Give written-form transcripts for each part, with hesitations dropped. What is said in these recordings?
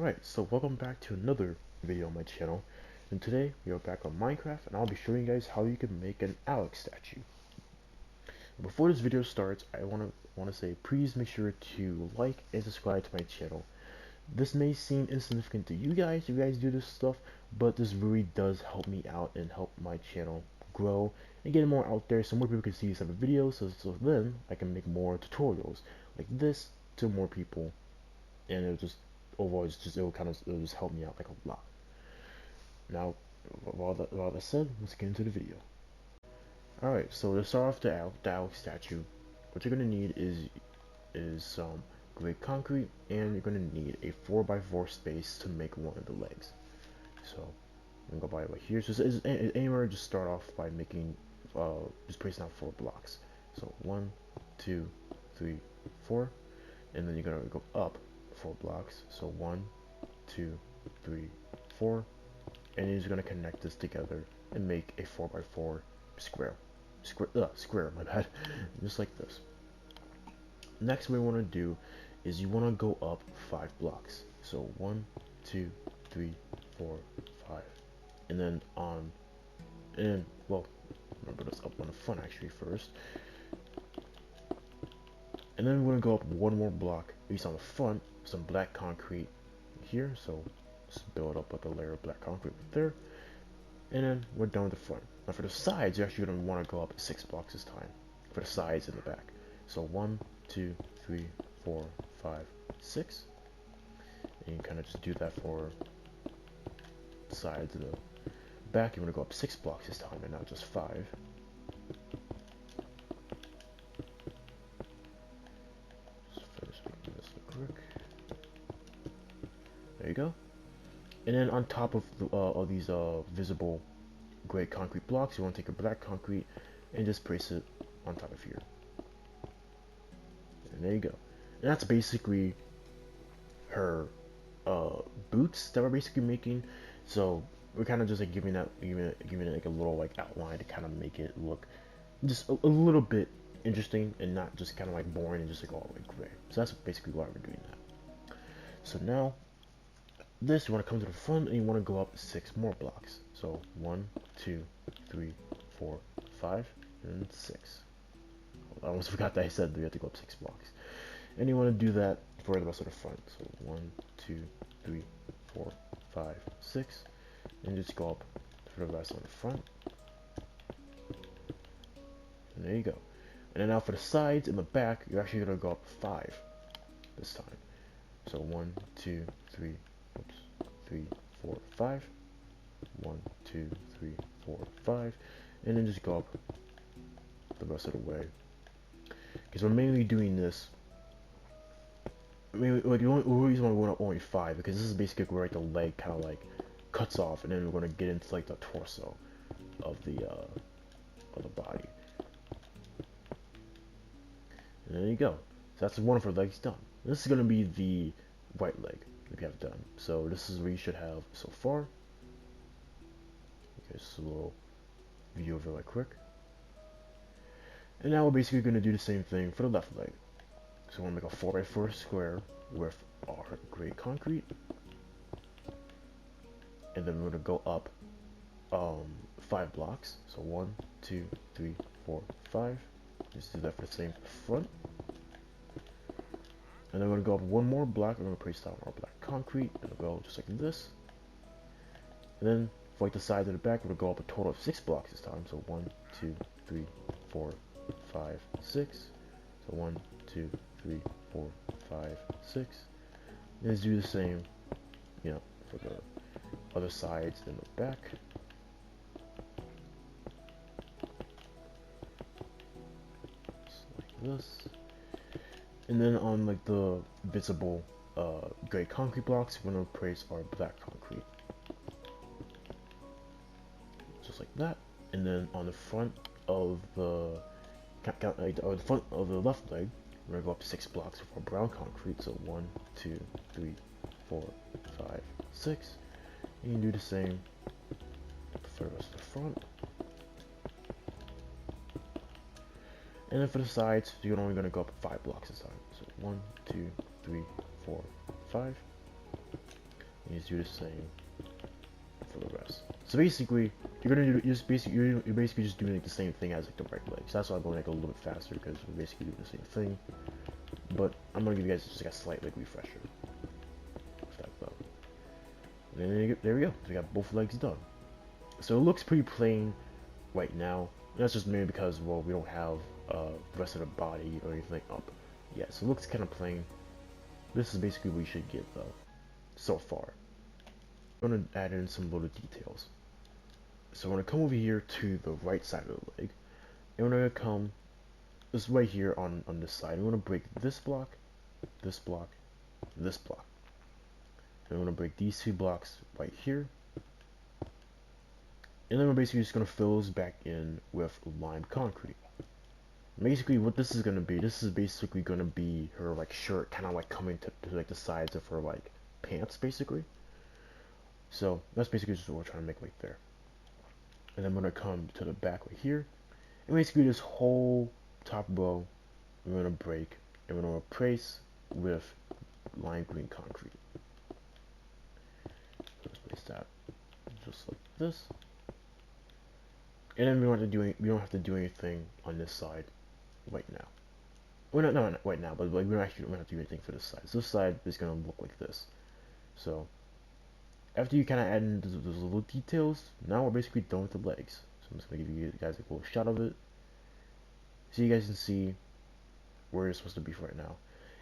Alright, so welcome back to another video on my channel, and today we are back on Minecraft and I'll be showing you guys how you can make an Alex statue. Before this video starts, I want to say please make sure to like and subscribe to my channel. This may seem insignificant to you guys if you guys do this stuff, but this really does help me out and help my channel grow and get more out there so more people can see these type of videos, so then I can make more tutorials like this to more people, and it'll just overall it'll just help me out like a lot. Now, with all that said, let's get into the video. Alright, so to start off the Alex statue, what you're gonna need is some gray concrete, and you're gonna need a 4x4 space to make one of the legs. So I'm gonna go by right here. So anywhere, just start off by making just placing out 4 blocks. So 1, 2, 3, 4, and then you're gonna go up 4 blocks. So 1, 2, 3, 4, and you're just gonna connect this together and make a 4x4 square, my bad, just like this. Next, what we want to do is you want to go up 5 blocks. So 1, 2, 3, 4, 5, and then remember this up on the front actually first, and then we're gonna go up 1 more block, at least on the front, some black concrete here. So just build up with a layer of black concrete right there, and then we're done with the front. Now for the sides, you're actually gonna want to go up 6 blocks this time for the sides and the back. So 1, 2, 3, 4, 5, 6, and you kind of just do that for the sides and the back. You're gonna go up 6 blocks this time and not just 5. Just finish making this look quick. There you go. And then on top of these visible gray concrete blocks, you want to take a black concrete and just place it on top of here. And there you go. And that's basically her boots that we're basically making. So we're kind of just like giving it like a little like outline to kind of make it look just a little bit interesting and not just kind of like boring and just like all the way gray. So that's basically why we're doing that. So now this, you want to come to the front and you want to go up 6 more blocks. So 1, 2, 3, 4, 5, and 6. I almost forgot that I said that you have to go up 6 blocks. And you want to do that for the rest of the front. So 1, 2, 3, 4, 5, 6, and just go up for the rest of the front. And there you go. And then now for the sides and the back, you're actually going to go up 5 this time. So 1, 2, 3, 3, 4, 5, 1, 2, 3, 4, 5, and then just go up the rest of the way. Because we're mainly doing this. I mean, like the only reason why we're going up only 5 because this is basically where like the leg kind of like cuts off, and then we're going to get into like the torso of the body. And there you go. So that's one of her legs done. This is going to be the right leg that we have done. So this is what you should have so far. Okay, just a little view of it right quick. And now we're basically going to do the same thing for the left leg. So we're going to make a 4x4 square with our gray concrete. And then we're going to go up 5 blocks. So 1, 2, 3, 4, 5. Just do that for the same front. And then we're going to go up 1 more block. We're going to place down our black concrete. And we'll go just like this. And then for like the sides and the back, we're going to go up a total of 6 blocks this time. So 1, 2, 3, 4, 5, 6. So 1, 2, 3, 4, 5, 6. And let's do the same, for the other sides and the back. Just like this. And then on like the visible gray concrete blocks, we're going to place our black concrete. Just like that. And then on the front of the front of the left leg, we're going to go up 6 blocks for brown concrete. So 1, 2, 3, 4, 5, 6. And you can do the same for the rest of the front. And then for the sides, you're only going to go up 5 blocks this time. So 1, 2, 3, 4, 5. Let's do the same for the rest. So basically, you're gonna do just basically you're basically just doing like the same thing as like the right leg. So that's why I'm going like a little bit faster because we're basically doing the same thing. But I'm gonna give you guys just like a slight like refresher. And there we go. We got both legs done. So it looks pretty plain right now. That's just maybe because, well, we don't have the rest of the body or anything up yet. So it looks kind of plain. This is basically what we should get though, so far. I'm going to add in some little details. So I'm going to come over here to the right side of the leg. And we're going to come this right here on this side. I'm going to break this block, this block, this block. And I'm going to break these two blocks right here. And then we're basically just going to fill those back in with lime concrete. Basically what this is going to be, this is basically going to be her like shirt kind of like coming to like the sides of her like pants basically. So that's basically just what we're trying to make right there. And then I'm going to come to the back right here. And basically this whole top row we're going to break and we're going to replace with lime green concrete. So let's place that just like this. And then we don't have to do anything on this side right now. Well, not right now, but like we don't have to do anything for this side. So this side is gonna look like this. So after you kind of add in those little details, now we're basically done with the legs. So I'm just gonna give you guys a little shot of it, so you guys can see where it's supposed to be for right now.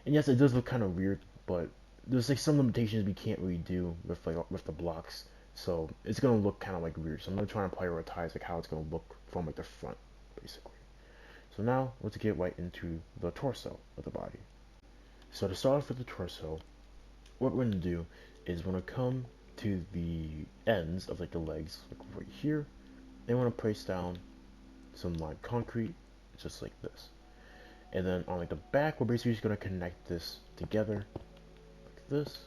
And yes, it does look kind of weird, but there's like some limitations we can't really do with the blocks. So it's gonna look kind of like weird. So I'm gonna try and prioritize like how it's gonna look from like the front, basically. So now let's get right into the torso of the body. So to start off with the torso, what we're gonna do is we're gonna come to the ends of like the legs, like right here, and we're gonna place down some lime concrete, just like this. And then on like the back, we're basically just gonna connect this together, like this.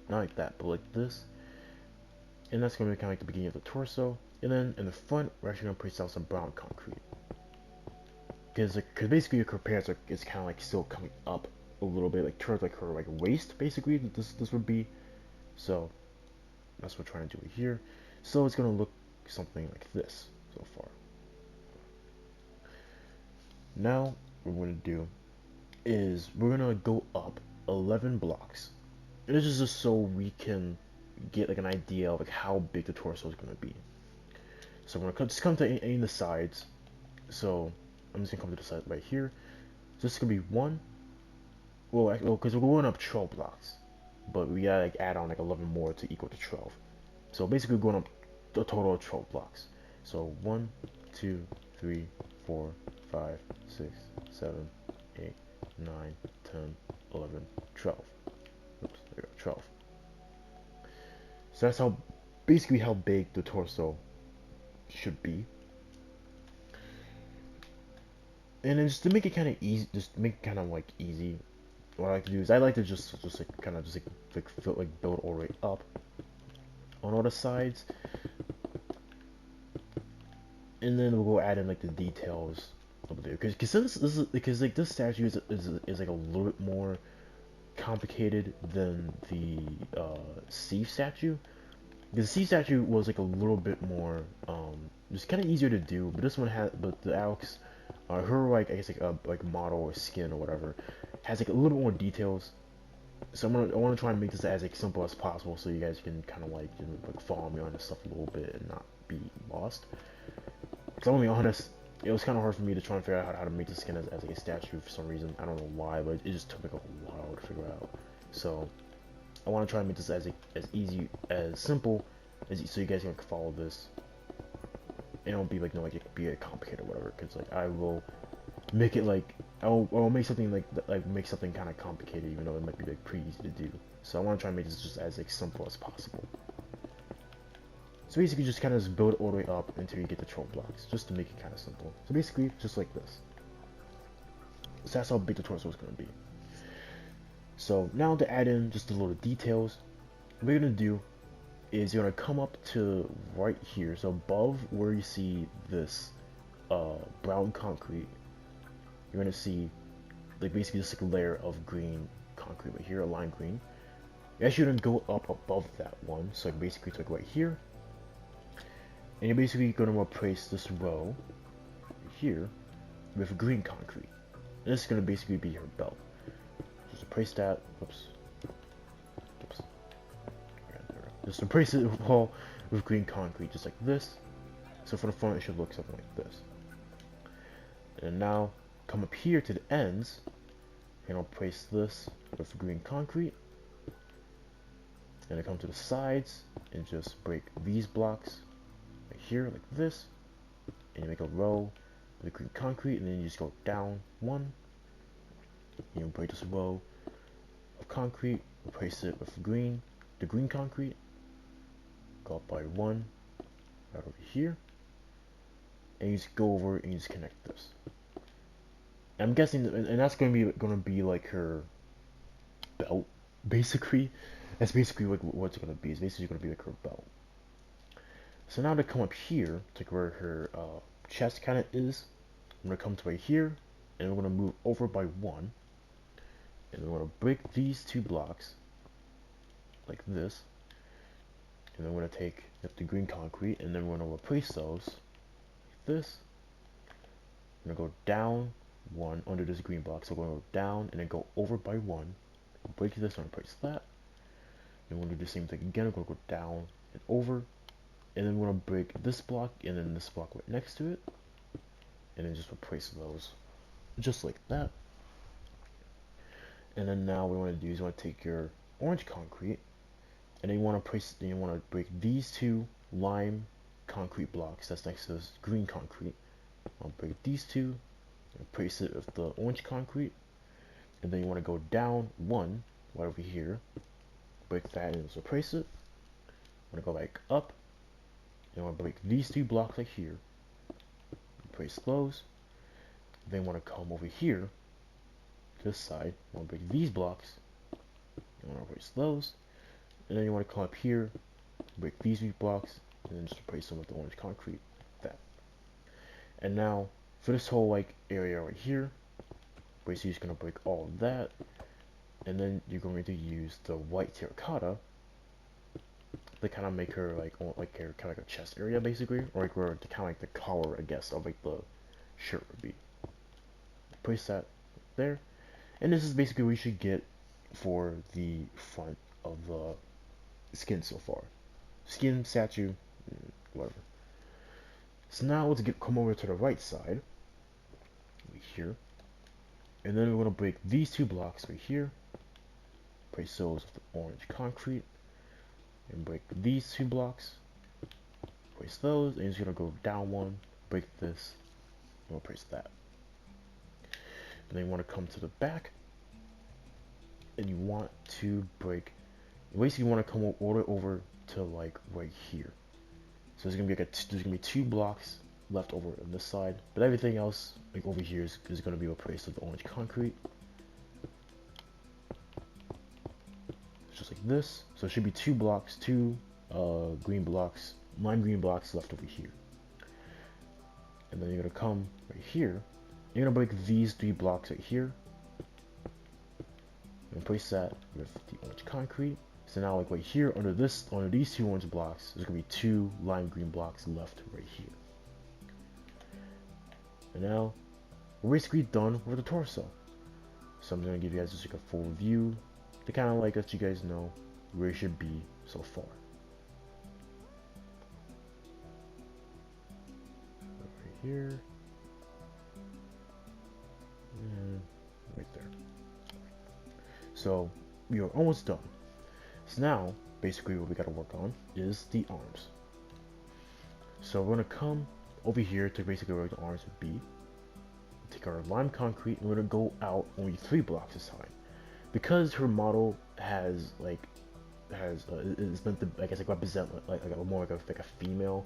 Not like that, but like this. And that's going to be kind of like the beginning of the torso. And then in the front, we're actually going to place down some brown concrete. Because basically her pants is kind of like still coming up a little bit, like towards like her like waist, basically, this would be. So that's what we're trying to do here. So it's going to look something like this so far. Now what we're going to do is we're going to go up 11 blocks. And this is just so we can get like an idea of like how big the torso is going to be. So I'm going to just come to any of the sides. So I'm just going to come to the side right here. So this is going to be one. Well, because we're going up 12 blocks. But we gotta like add on like 11 more to equal to 12. So basically going up a total of 12 blocks. So 1, 2, 3, 4, 5, 6, 7, 8, 9, 10, 11, 12. Oops, there we go, 12. So that's basically how big the torso should be. And then just to make it kind of easy, easy, what I like to do is I like to just build all the way up on all the sides, and then we'll go add in like the details over there. Because this statue is like a little bit more complicated than the sea statue. Because the sea statue was like a little bit more just kind of easier to do, but this one but the Alex, her like I guess like model or skin or whatever has like a little bit more details. So I want to try and make this as like simple as possible, so you guys can kind of like, follow me on this stuff a little bit and not be lost. Because I'm gonna be honest, it was kind of hard for me to try and figure out how to make the skin as like a statue for some reason. I don't know why, but it just took like a while to figure out. So I want to try and make this as easy, as simple so you guys can follow this. It won't be like be complicated or whatever. Because like I will make it like I'll make something make something kind of complicated, even though it might be like pretty easy to do. So I want to try and make this just as like simple as possible. So basically just kind of just build it all the way up until you get the 12 blocks, just to make it kind of simple. So basically just like this. So that's how big the torso is going to be. So now to add in just the little details, what you're going to do is you're going to come up to right here. So above where you see this brown concrete, you're going to see like basically just like a layer of green concrete right here, a lime green. You actually gonna go up above that one, so like basically it's like right here, and you're basically gonna replace this row right here with green concrete. And this is gonna basically be your belt. Just replace that. Oops. Just replace it all with green concrete, just like this. So for the front, it should look something like this. And now come up here to the ends, and I'll place this with green concrete. And I come to the sides and just break these blocks right here like this, and you make a row with green concrete, and then you just go down one. You break this row of concrete, replace it with the green concrete. Go up by one right over here, and you just go over and you just connect this. And I'm guessing, and that's gonna be like her belt, basically. That's basically like what it's gonna be. It's basically gonna be like her belt. So now to come up here, to where her chest kind of is, I'm gonna come to right here, and we're gonna move over by one, and we're gonna break these two blocks like this, and then we're gonna take the green concrete, and then we're gonna replace those like this. I'm gonna go down one under this green block, so we're gonna go down and then go over by one, break this and replace that. And we're gonna do the same thing again. We're gonna go down and over, and then we're gonna break this block and then this block right next to it, and then just replace those just like that. And then now what we want to do is you want to take your orange concrete, and then you want to break these two lime concrete blocks that's next to this green concrete. I'll break these two, replace it with the orange concrete, and then you want to go down one right over here, break that and just replace it. I'm gonna go back up, and I want to break these two blocks right here, replace those. Then I want to come over here to this side, I want to break these blocks, I want to replace those, and then you want to come up here, break these two blocks, and then just replace them with the orange concrete, like that. And now for this whole like area right here, basically you're just gonna break all of that, and then you're going to use the white terracotta to kind of make her like her kind of like a chest area basically, or like where the kind of like the collar I guess of like the shirt would be. Place that there, and this is basically what you should get for the front of the skin so far. Skin, statue, whatever. So now let's come over to the right side, right here, and then we're gonna break these two blocks right here. Place those with the orange concrete, and break these two blocks. Place those, and you're just gonna go down one, break this, and we'll place that. And then you want to come to the back, and you want to break. Basically, you want to come all the way over to like right here. So there's gonna be two blocks left over on this side, but everything else like over here is gonna be replaced with the orange concrete. Just like this. So it should be two blocks, two green blocks, lime green blocks left over here. And then you're gonna come right here. You're gonna break these three blocks right here, and place that with the orange concrete. So now, like right here, under these two orange blocks, there's gonna be two lime green blocks left right here. And now we're basically done with the torso. So I'm gonna give you guys just like a full view to kind of like let you guys know where it should be so far. Right here. And right there. So we are almost done. So now basically what we got to work on is the arms. So we're gonna come over here to basically where the arms would be. Take our lime concrete and we're gonna go out only 3 blocks this time, because her model is meant to, I guess, like represent like a more like a female.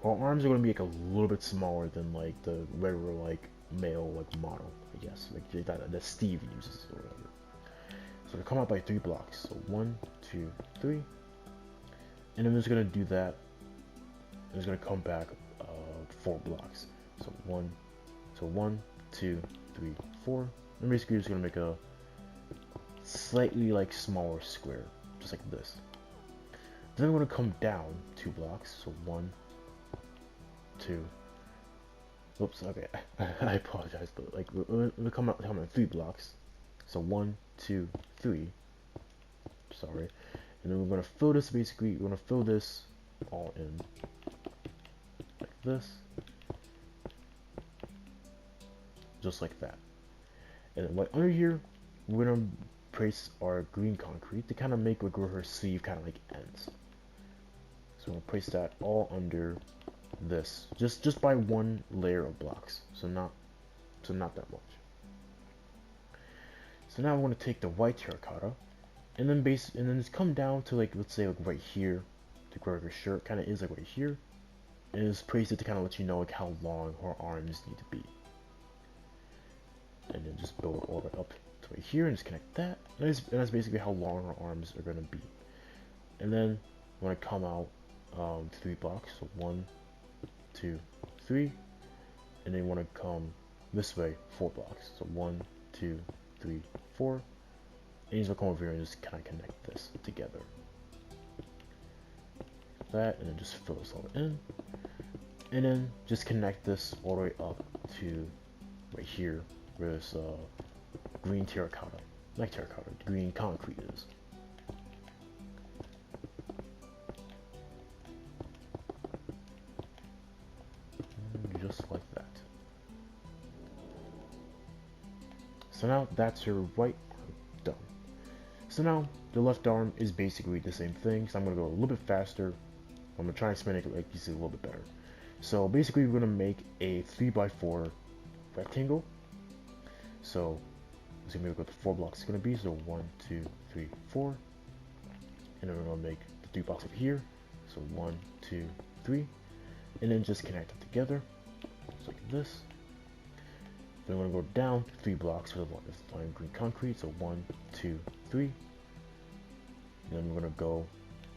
Her arms are gonna be like a little bit smaller than like the regular like male like model, I guess, like that Steve uses or whatever. So we come out by 3 blocks. So 1, 2, 3, and then I'm just gonna do that. I'm just gonna come back 4 blocks. So 1, 2, 3, 4, I'm basically just gonna make a slightly like smaller square, just like this. Then I'm gonna come down 2 blocks, so 1, 2. Oops, okay, I apologize, but like we're come out 3 blocks, so 1, 2, 3. Sorry, and then we're gonna fill this. Basically, we're gonna fill this all in like this, just like that. And then like under here, we're gonna place our green concrete to kind of make like where her sleeve kind of like ends. So we're gonna place that all under this, just by 1 layer of blocks. So not that much. So now I want to take the white terracotta, and then just come down to like, let's say like right here, to where her shirt kind of is, like right here, and just place it to kind of let you know like how long her arms need to be. And then just build it all the way up to right here and just connect that. And that's basically how long her arms are gonna be. And then I'm gonna come out 3 blocks, so 1, 2, 3, and then you want to come this way 4 blocks, so 1, 2, 3, 4, and you just come over here and just kind of connect this together. That, and then just fill this all in, and then just connect this all the way up to right here where this green terracotta, not terracotta, green concrete is. Just like that. So now that's your right arm done. So now the left arm is basically the same thing. So I'm gonna go a little bit faster. I'm gonna try and explain it like you see a little bit better. So basically we're gonna make a 3x4 rectangle. So let's see maybe what the 4 blocks is gonna be. So 1, 2, 3, 4. And then we're gonna make the 3 blocks over here. So 1, 2, 3. And then just connect them together. Just like this. Then we're going to go down 3 blocks for the lime green concrete. So 1, 2, 3. And then we're going to go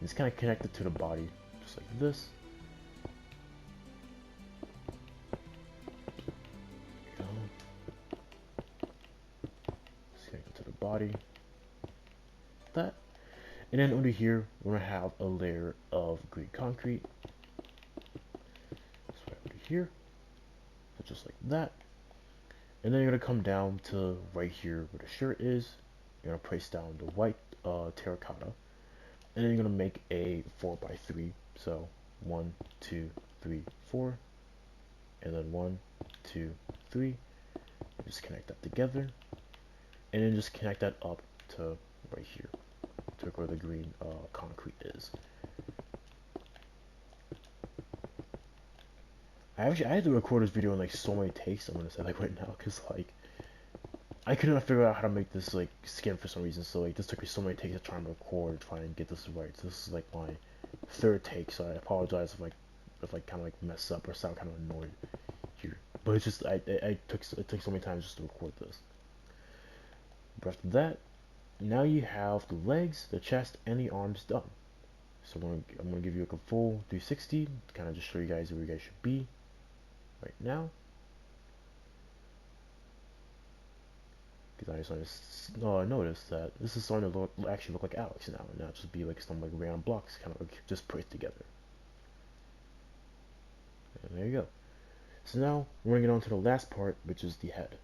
and just kind of connect it to the body, just like this. Go. Just connect it to the body. That. And then under here, we're going to have a layer of green concrete. That's right under here. So just like that. And then you're going to come down to right here where the shirt is. You're going to place down the white terracotta. And then you're going to make a 4x3. So 1, 2, 3, 4. And then 1, 2, 3. Just connect that together. And then just connect that up to right here, to where the green concrete is. I had to record this video in like so many takes, I'm gonna say like right now, because like I couldn't figure out how to make this like skin for some reason, so like this took me so many takes to try and record, try and get this right. So this is like my 3rd take, so I apologize if I kind of like mess up or sound kind of annoyed here. But it's just it took so many times just to record this. But after that, now you have the legs, the chest, and the arms done. So I'm gonna give you like a full 360, kind of just show you guys where you guys should be right now. Because I just noticed that this is starting to actually look like Alex now, and not just be like some like random blocks kind of like just put together. And there you go. So now we're going to get on to the last part, which is the head.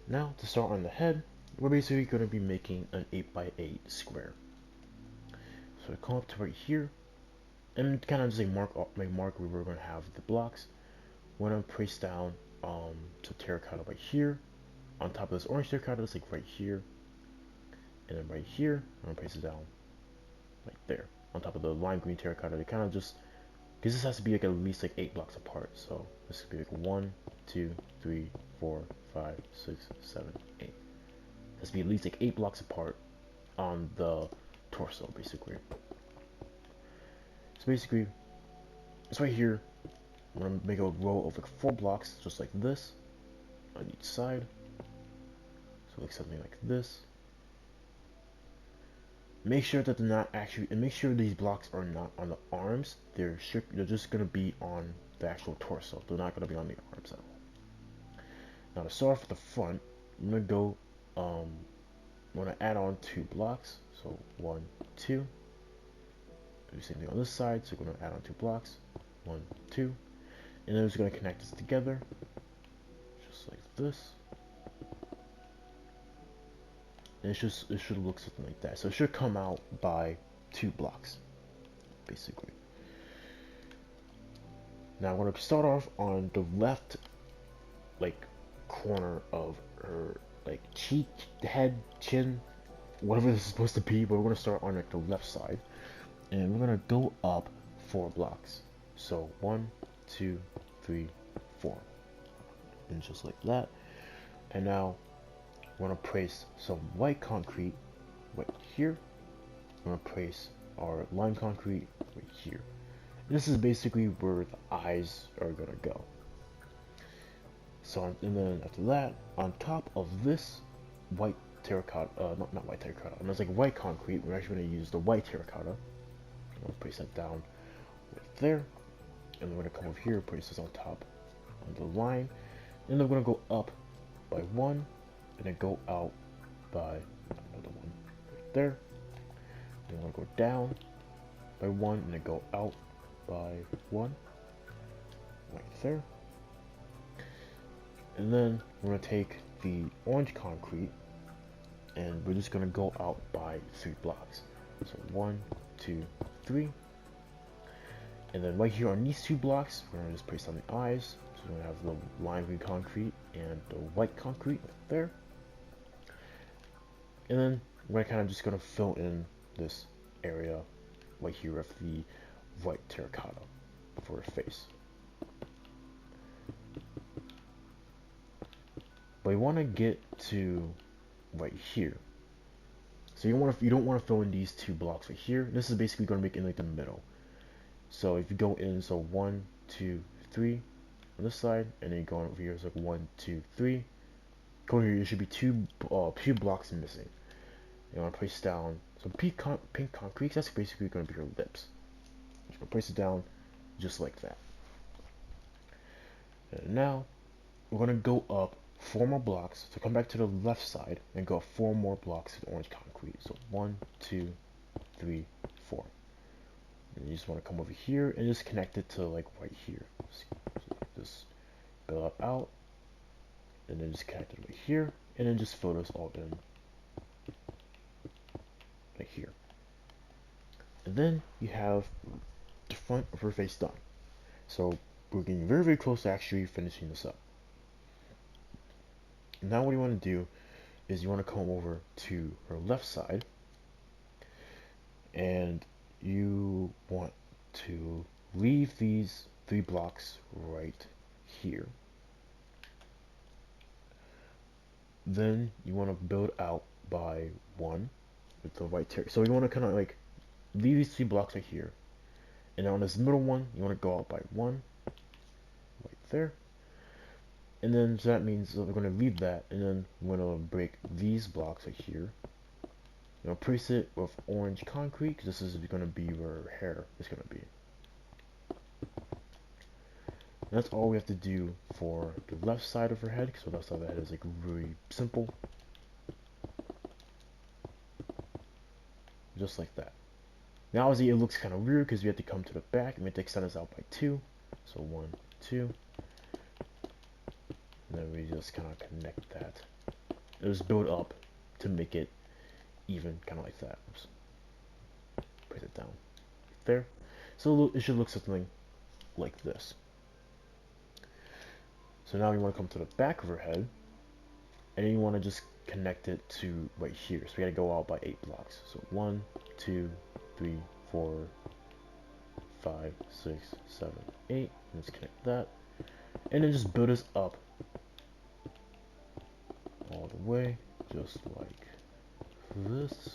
Now to start on the head, we're basically going to be making an 8x8 square. So I come up to right here, and kind of just like mark where we're going to have the blocks. We're going to place down to terracotta right here, on top of this orange terracotta, that's like right here, and then right here, I'm going to place it down like there, on top of the lime green terracotta. They kind of just, because this has to be like at least like 8 blocks apart, so this could be like 1, 2, 3, 4, 5, 6, 7, 8. It has to be at least like 8 blocks apart on the torso, basically. So basically, it's right here. I'm going to make a row of like 4 blocks, just like this, on each side. So like something like this. Make sure that they're not actually, and make sure these blocks are not on the arms. They're just going to be on the actual torso. They're not going to be on the arms at all. Now to start off with the front, I'm gonna go, I'm gonna add on 2 blocks. So 1, 2. Do the same thing on this side. So we're gonna add on 2 blocks. 1, 2. And then we're just gonna connect this together, just like this. And it should look something like that. So it should come out by 2 blocks, basically. Now I'm gonna start off on the left, like, corner of her, like, cheek, head, chin, whatever this is supposed to be. But we're gonna start on like the left side, and we're gonna go up 4 blocks. So 1, 2, 3, 4, and just like that. And now we're gonna place some white concrete right here. We're gonna place our lime concrete right here. This is basically where the eyes are gonna go. So, and then after that, on top of this white terracotta, not white terracotta, and it's like white concrete, we're actually gonna use the white terracotta. I'm gonna place that down right there, and we're gonna come over here, place this on top on the line, and then we're gonna go up by 1, and then go out by another 1 right there. And we're gonna go down by 1, and then go out by 1 right there. And then we're gonna take the orange concrete, and we're just gonna go out by 3 blocks. So 1, 2, 3. And then right here on these 2 blocks, we're gonna just place on the eyes. So we're gonna have the lime green concrete and the white concrete right there. And then we're kind of just gonna fill in this area right here of the white terracotta for her face. But you want to get to right here. So you don't want to fill in these 2 blocks right here. This is basically going to make it like the middle. So if you go in, so 1, 2, 3 on this side, and then you go over here, it's like 1, 2, 3. Go here, there should be two blocks missing. You want to place down some pink concrete. That's basically going to be your lips. Just going to place it down just like that. And now we're going to go up 4 more blocks, so come back to the left side and go 4 more blocks with orange concrete. So 1, 2, 3, 4. And you just want to come over here and just connect it to like right here. Just build up out, and then just connect it right here, and then just fill this all in right here. And then you have the front of her face done. So we're getting very, very close to actually finishing this up. Now what you want to do is you want to come over to her left side, and you want to leave these 3 blocks right here. Then you want to build out by 1 with the white terracotta. So you want to kind of like leave these 3 blocks right here, and on this middle one you want to go out by 1 right there. And then so that means we're going to leave that, and then we're going to break these blocks right here. You know, place it with orange concrete, because this is going to be where her hair is going to be. And that's all we have to do for the left side of her head, because the left side of the head is like really simple. Just like that. Now obviously it looks kind of weird because we have to come to the back, and we have to extend this out by 2. So 1, 2. And then we just kind of connect that. It was built up to make it even, kind of like that. Oops. Place it down there. So it should look something like this. So now you want to come to the back of her head, and then you want to just connect it to right here. So we got to go out by 8 blocks. So 1, 2, 3, 4, 5, 6, 7, 8. Let's connect that, and then just build this up all the way, just like this.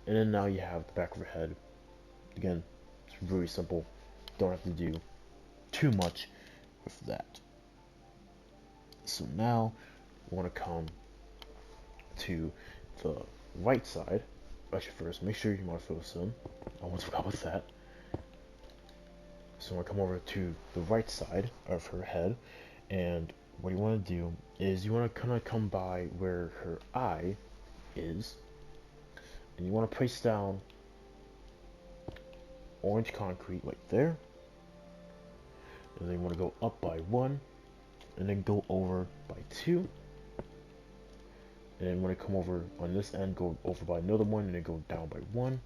And then now you have the back of her head. Again, it's very simple. Don't have to do too much with that. So now we want to come to the right side. Actually, first, make sure you want to fill this in. I almost forgot about that. So I'm going to come over to the right side of her head, and what you want to do is you want to kind of come by where her eye is, and you want to place down orange concrete right there, and then you want to go up by 1, and then go over by 2, and then when I come over on this end, go over by another 1, and then go down by 1, and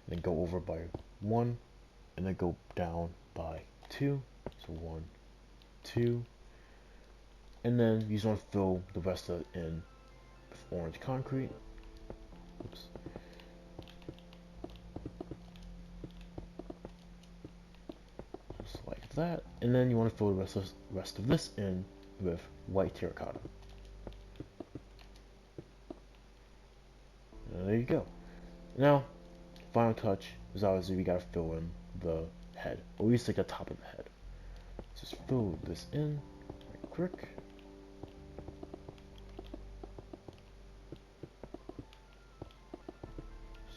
then go over by 1, and then go down by 2, so 1, 2, and then you just want to fill the rest of it in with orange concrete. Oops. Just like that, and then you want to fill the rest of this in with white terracotta. And there you go. Now, final touch is obviously we gotta fill in the head, or at least like the top of the head. Just fill this in right quick.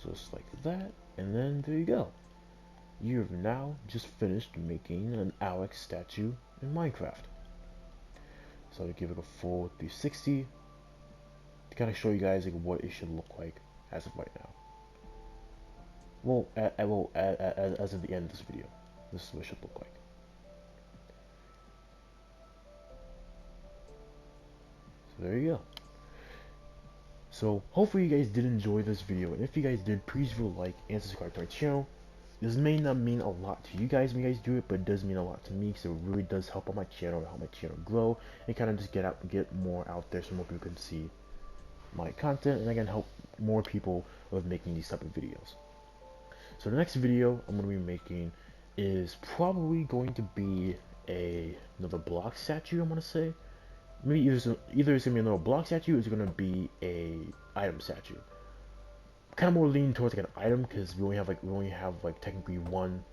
Just like that, and then there you go. You have now just finished making an Alex statue in Minecraft. So I'll give it a full 360 to kind of show you guys like what it should look like as of right now. Well, as of the end of this video, this is what it should look like. So there you go. So hopefully you guys did enjoy this video, and if you guys did, please leave a like and subscribe to my channel. This may not mean a lot to you guys when you guys do it, but it does mean a lot to me, because it really does help out my channel, help my channel grow, and kind of just get more out there so more people can see my content, and I can help more people with making these type of videos. So the next video I'm going to be making is probably going to be another block statue, I'm going to say. Maybe either it's going to be another block statue, or it's going to be a item statue. Kind of more leaning towards like an item, because we only have like technically one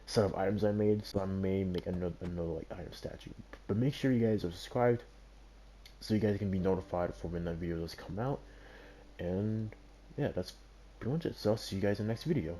set of items I made, so I may make another like item statue. But make sure you guys are subscribed, so you guys can be notified for when that video does come out. And yeah, that's pretty much it. So I'll see you guys in the next video.